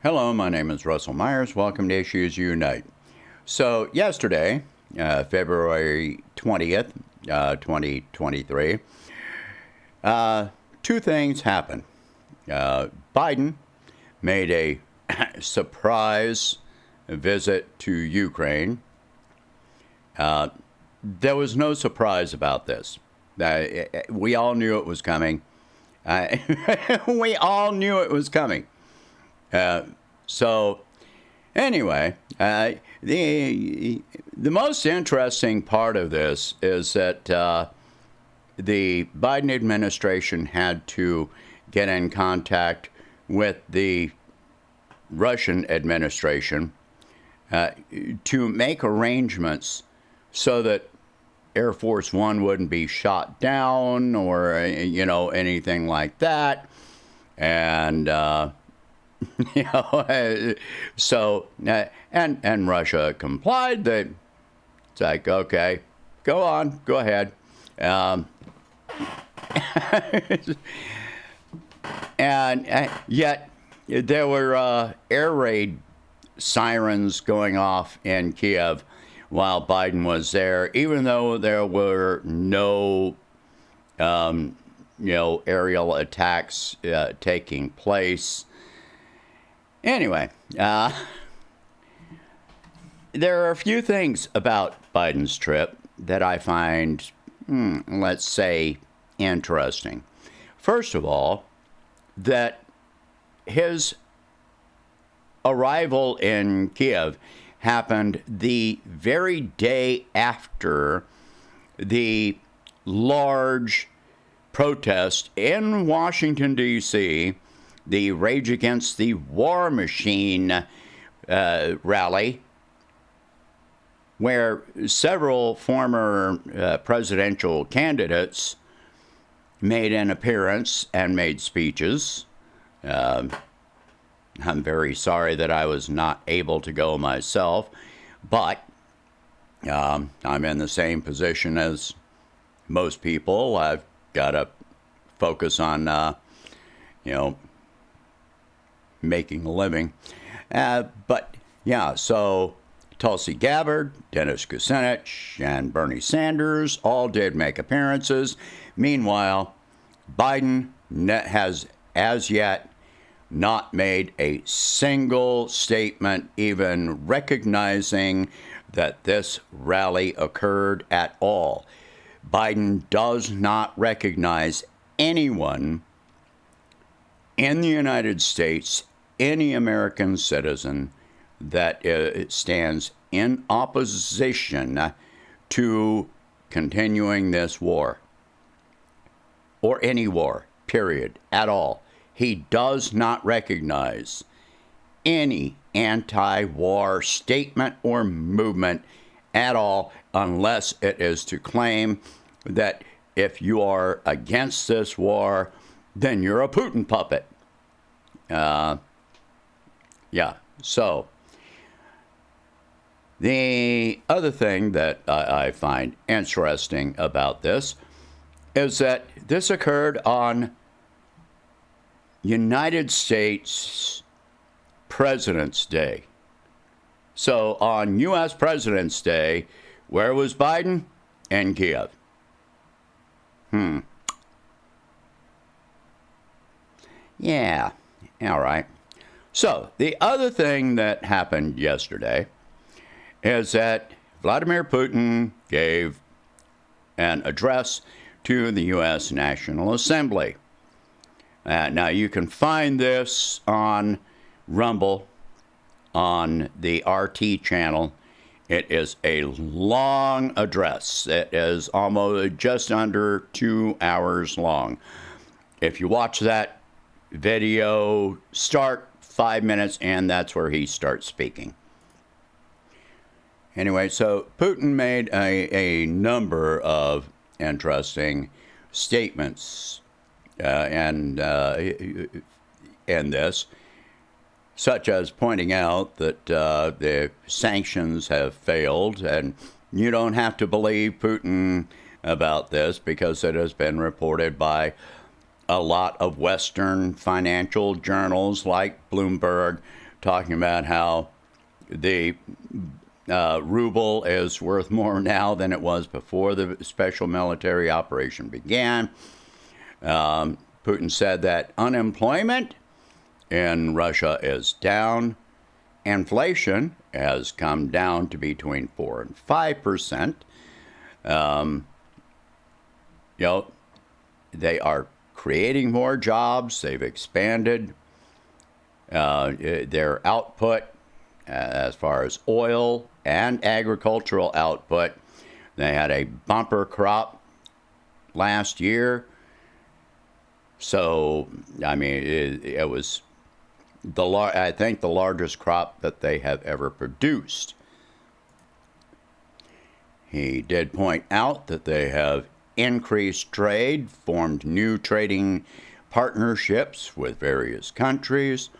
Hello, my name is Russell Myers. Welcome to Issues Unite. So yesterday, February 20th, 2023, two things happened. Biden made a surprise visit to Ukraine. There was no surprise about this. We all knew it was coming. We all knew it was coming. So anyway, the most interesting part of this is that the Biden administration had to get in contact with the Russian administration to make arrangements so that Air Force One wouldn't be shot down or, anything like that. And, so, and Russia complied. It's like, okay, go on, go ahead. And yet there were air raid sirens going off in Kiev while Biden was there, even though there were no, aerial attacks taking place. Anyway, there are a few things about Biden's trip that I find, let's say, interesting. First of all, that his arrival in Kiev happened the very day after the large protest in Washington, D.C., the Rage Against the War Machine rally, where several former presidential candidates made an appearance and made speeches. I'm very sorry that I was not able to go myself, but I'm in the same position as most people. I've got to focus on, making a living. But yeah, so Tulsi Gabbard, Dennis Kucinich, and Bernie Sanders all did make appearances. Meanwhile, Biden has as yet not made a single statement even recognizing that this rally occurred at all. Biden does not recognize anyone in the United States, any American citizen that stands in opposition to continuing this war, or any war, period, at all. He does not recognize any anti-war statement or movement at all, unless it is to claim that if you are against this war, then you're a Putin puppet. So the other thing that I find interesting about this is that this occurred on United States President's Day. So on U.S. President's Day, where was Biden? In Kiev. Yeah, all right. So the other thing that happened yesterday is that Vladimir Putin gave an address to the U.S. National Assembly. Now, you can find this on Rumble, on the RT channel. It is a long address. It is almost just under 2 hours long. If you watch that video, start 5 minutes, and that's where he starts speaking. Anyway, so Putin made a number of interesting statements and this, such as pointing out that the sanctions have failed, and you don't have to believe Putin about this because it has been reported by a lot of Western financial journals like Bloomberg talking about how the ruble is worth more now than it was before the special military operation began. Putin said that unemployment in Russia is down. Inflation has come down to between 4 and 5%. They are creating more jobs. They've expanded their output as far as oil and agricultural output. They had a bumper crop last year. So, I mean, it was I think the largest crop that they have ever produced. He did point out that they have increased trade, formed new trading partnerships with various countries,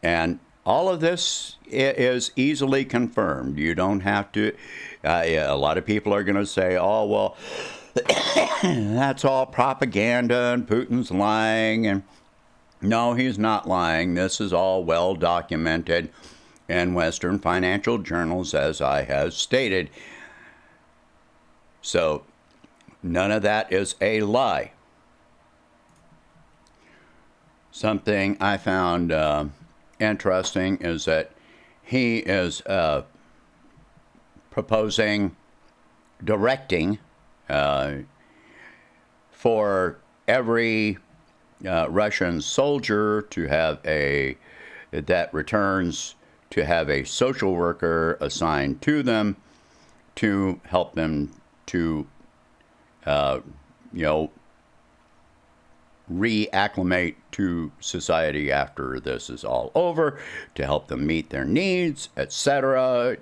and all of this is easily confirmed. You don't have to, a lot of people are going to say, oh, well, that's all propaganda and Putin's lying. And no, he's not lying. This is all well documented in Western financial journals, as I have stated. So none of that is a lie. Something I found interesting is that he is proposing directing for every Russian soldier to have that returns to have a social worker assigned to them to help them to reacclimate to society after this is all over, to help them meet their needs, etc.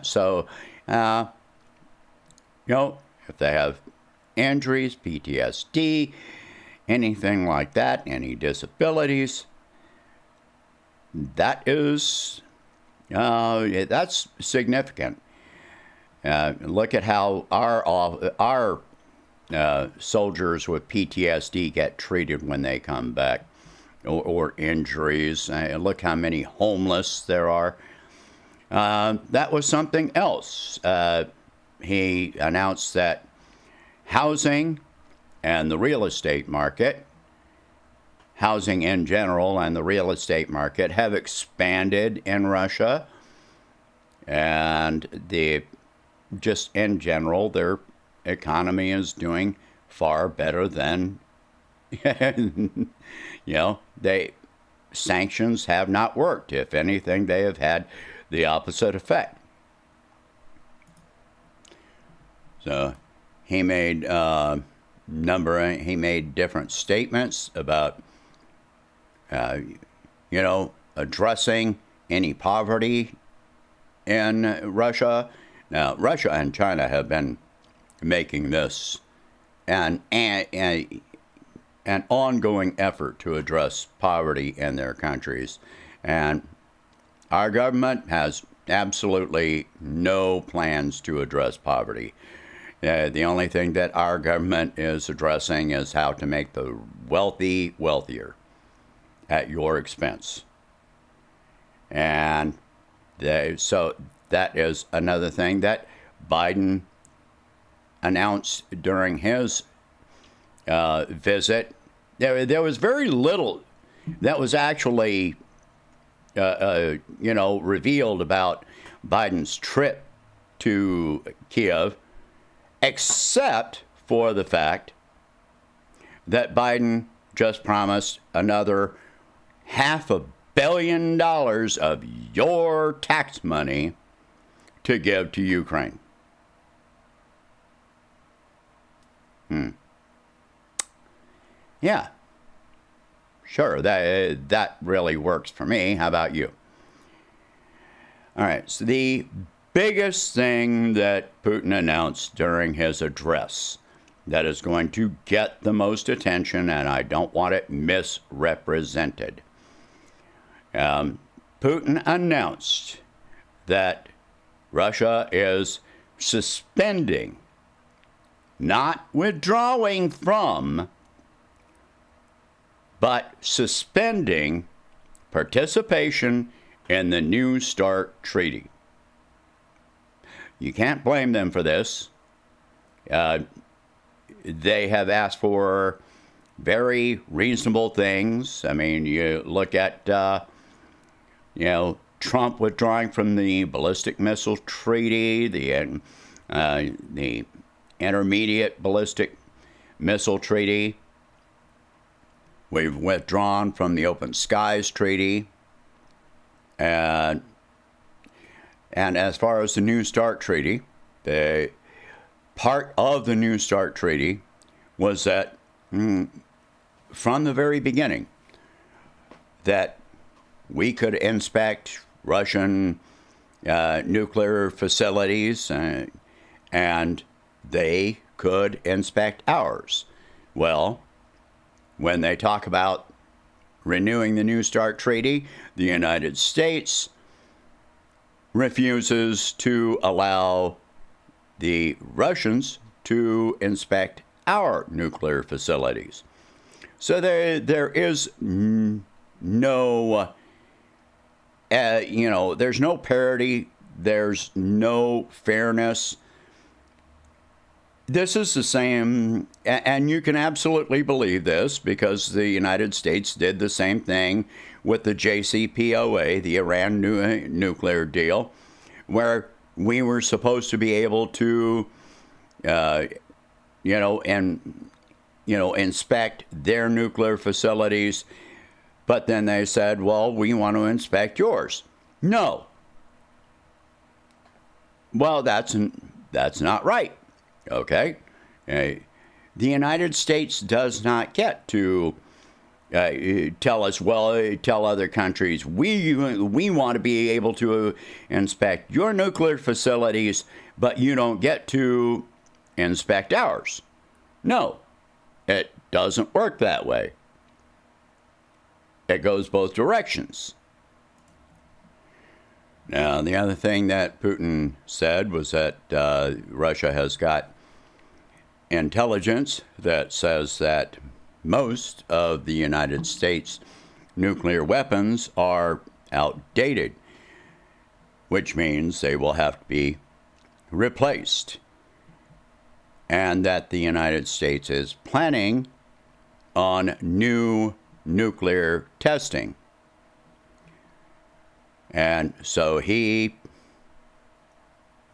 So if they have injuries, PTSD, anything like that, any disabilities, that's significant. Look at how our soldiers with PTSD get treated when they come back, or injuries. Look how many homeless there are. That was something else. He announced that housing and the real estate market, housing in general and the real estate market, have expanded in Russia. And just in general, their economy is doing far better than, sanctions have not worked. If anything, they have had the opposite effect. So he made different statements about, addressing any poverty in Russia. Now, Russia and China have been making this an ongoing effort to address poverty in their countries. And our government has absolutely no plans to address poverty. The only thing that our government is addressing is how to make the wealthy wealthier at your expense. And so that is another thing that Biden announced during his visit. There was very little that was actually, revealed about Biden's trip to Kiev, except for the fact that Biden just promised another $500 million of your tax money to give to Ukraine. Yeah, sure, that really works for me. How about you? All right, so the biggest thing that Putin announced during his address that is going to get the most attention, and I don't want it misrepresented. Putin announced that Russia is suspending, not withdrawing from, but suspending participation in the New START treaty. You can't blame them for this. They have asked for very reasonable things. I mean, you look at, Trump withdrawing from the ballistic missile treaty, the intermediate ballistic missile treaty. We've withdrawn from the open skies treaty. And as far as the New START treaty, the part of the New START treaty was that from the very beginning, that we could inspect Russian nuclear facilities and they could inspect ours. Well, when they talk about renewing the New START treaty, the United States refuses to allow the Russians to inspect our nuclear facilities. So there is no, there's no parity, there's no fairness. This is the same, and you can absolutely believe this because the United States did the same thing with the JCPOA, the Iran nuclear deal, where we were supposed to be able to, inspect their nuclear facilities, but then they said, well, we want to inspect yours. No. Well, that's not right. Okay? The United States does not get to tell other countries, we want to be able to inspect your nuclear facilities, but you don't get to inspect ours. No, it doesn't work that way. It goes both directions. Now, the other thing that Putin said was that Russia has got intelligence that says that most of the United States nuclear weapons are outdated, which means they will have to be replaced, and that the United States is planning on new nuclear testing. And so he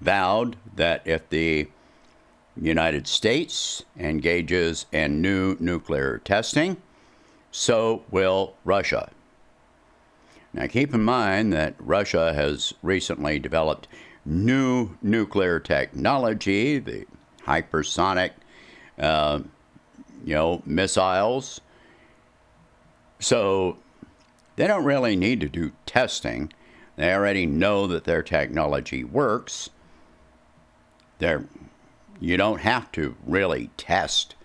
vowed that if the United States engages in new nuclear testing, so will Russia. Now keep in mind that Russia has recently developed new nuclear technology, the hypersonic, missiles. So they don't really need to do testing. They already know that their technology works. You don't have to really test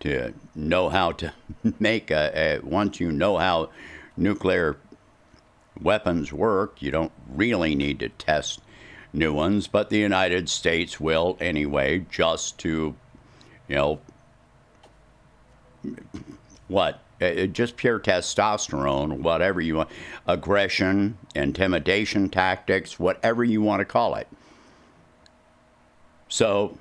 to know how to make once you know how nuclear weapons work, you don't really need to test new ones, but the United States will anyway, just to, just pure testosterone, whatever you want, aggression, intimidation tactics, whatever you want to call it. So,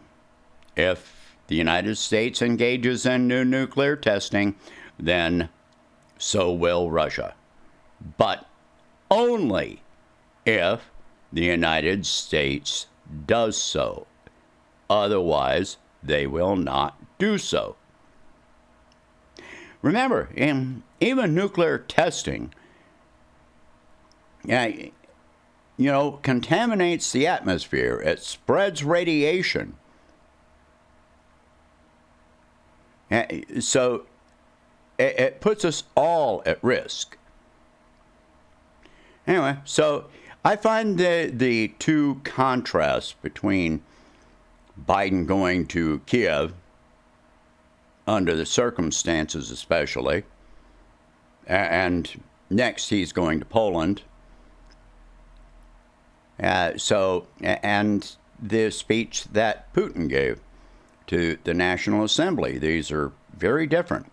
if the United States engages in new nuclear testing, then so will Russia. But only if the United States does so. Otherwise, they will not do so. Remember, even nuclear testing, contaminates the atmosphere. It spreads radiation. So it puts us all at risk. Anyway, so I find the two contrasts between Biden going to Kiev, under the circumstances especially, and next he's going to Poland. And the speech that Putin gave to the National Assembly. These are very different.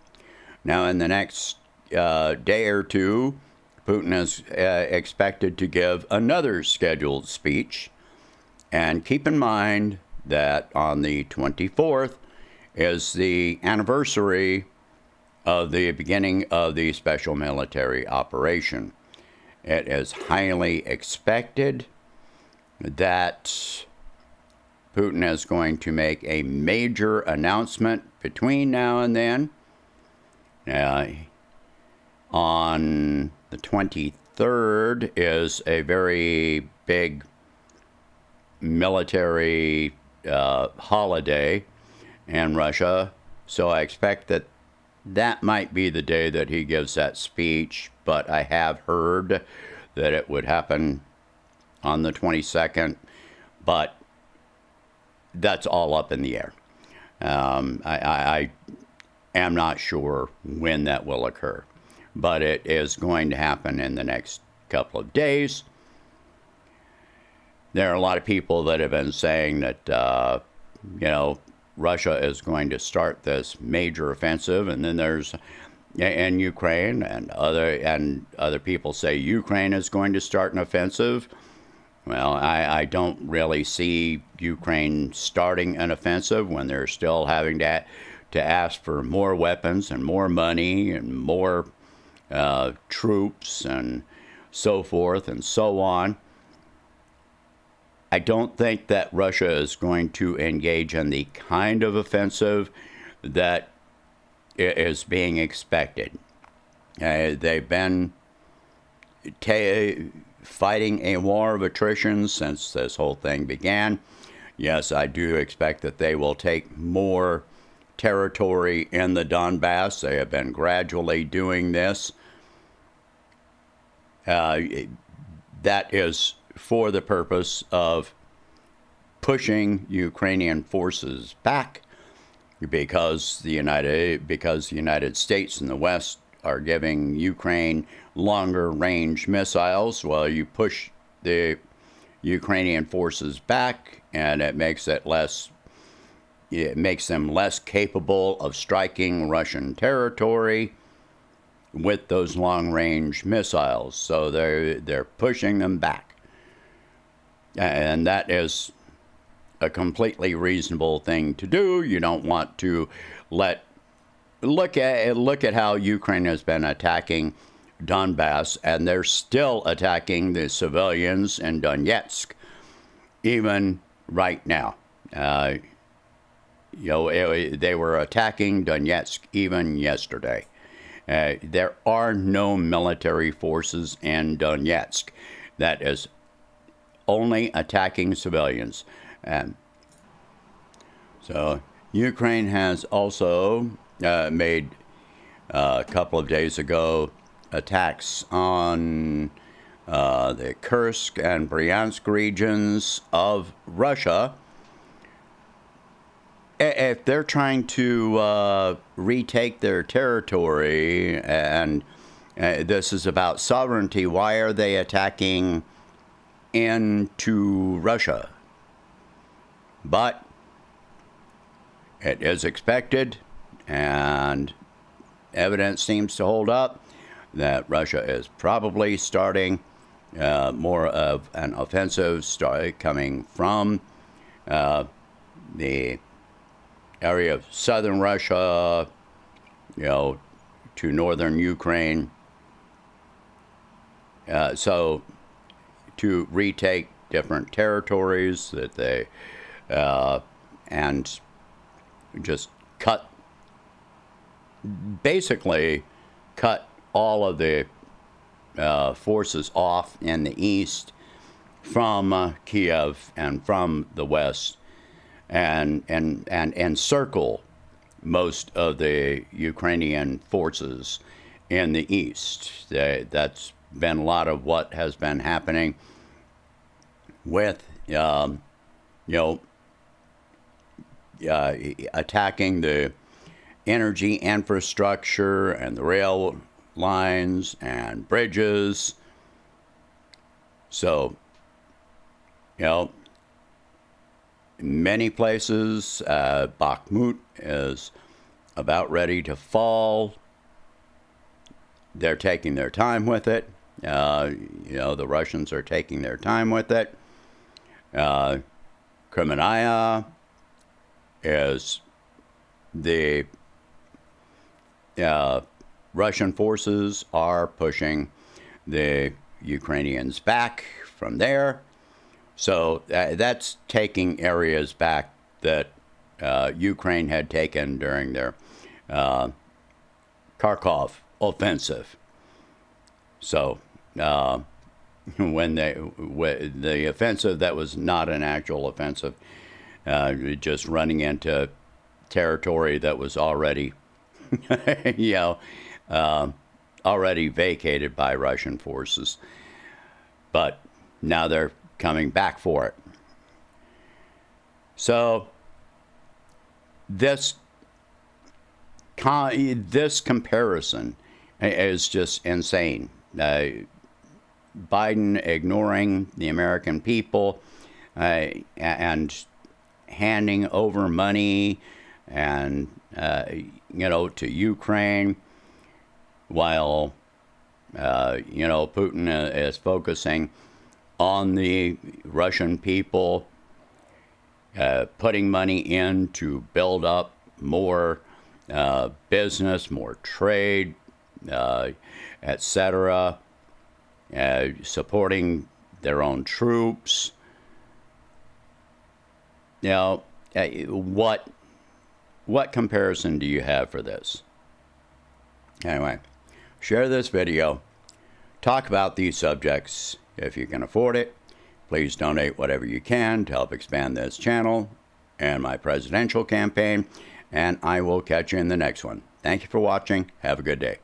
Now, in the next day or two, Putin is expected to give another scheduled speech. And keep in mind that on the 24th is the anniversary of the beginning of the special military operation. It is highly expected that Putin is going to make a major announcement between now and then. On the 23rd is a very big military holiday in Russia, so I expect that that might be the day that he gives that speech, but I have heard that it would happen on the 22nd, but that's all up in the air. I am not sure when that will occur, but it is going to happen in the next couple of days. There are a lot of people that have been saying that, Russia is going to start this major offensive, and then there's in Ukraine, and other people say Ukraine is going to start an offensive. Well, I don't really see Ukraine starting an offensive when they're still having to ask for more weapons and more money and more troops and so forth and so on. I don't think that Russia is going to engage in the kind of offensive that is being expected. They've been fighting a war of attrition since this whole thing began. Yes, I do expect that they will take more territory in the Donbass. They have been gradually doing this. That is for the purpose of pushing Ukrainian forces back, because the United States and the West are giving Ukraine longer range missiles. Well, you push the Ukrainian forces back, and it makes them less capable of striking Russian territory with those long range missiles. So they're pushing them back. And that is a completely reasonable thing to do. You don't want to look at how Ukraine has been attacking Donbass, and they're still attacking the civilians in Donetsk, even right now. They were attacking Donetsk even yesterday. There are no military forces in Donetsk. That is only attacking civilians. So Ukraine has also made a couple of days ago attacks on the Kursk and Bryansk regions of Russia. If they're trying to retake their territory, and this is about sovereignty, why are they attacking into Russia? But it is expected, and evidence seems to hold up, that Russia is probably starting more of an offensive coming from the area of southern Russia, to northern Ukraine. So to retake different territories that they and just basically cut all of the forces off in the east from Kiev and from the west, and encircle most of the Ukrainian forces in the east. That's been a lot of what has been happening with attacking the energy infrastructure and the rail lines and bridges. So, many places, Bakhmut is about ready to fall. They're taking their time with it. The Russians are taking their time with it. Crimea is the Russian forces are pushing the Ukrainians back from there. So that's taking areas back that Ukraine had taken during their Kharkov offensive. So when the offensive that was not an actual offensive, just running into territory that was already, already vacated by Russian forces. But now they're coming back for it. So this comparison is just insane. Biden ignoring the American people and handing over money and to Ukraine, while Putin is focusing on the Russian people, putting money in to build up more business, more trade, etc., supporting their own troops. What comparison do you have for this? Anyway, share this video. Talk about these subjects if you can afford it. Please donate whatever you can to help expand this channel and my presidential campaign. And I will catch you in the next one. Thank you for watching. Have a good day.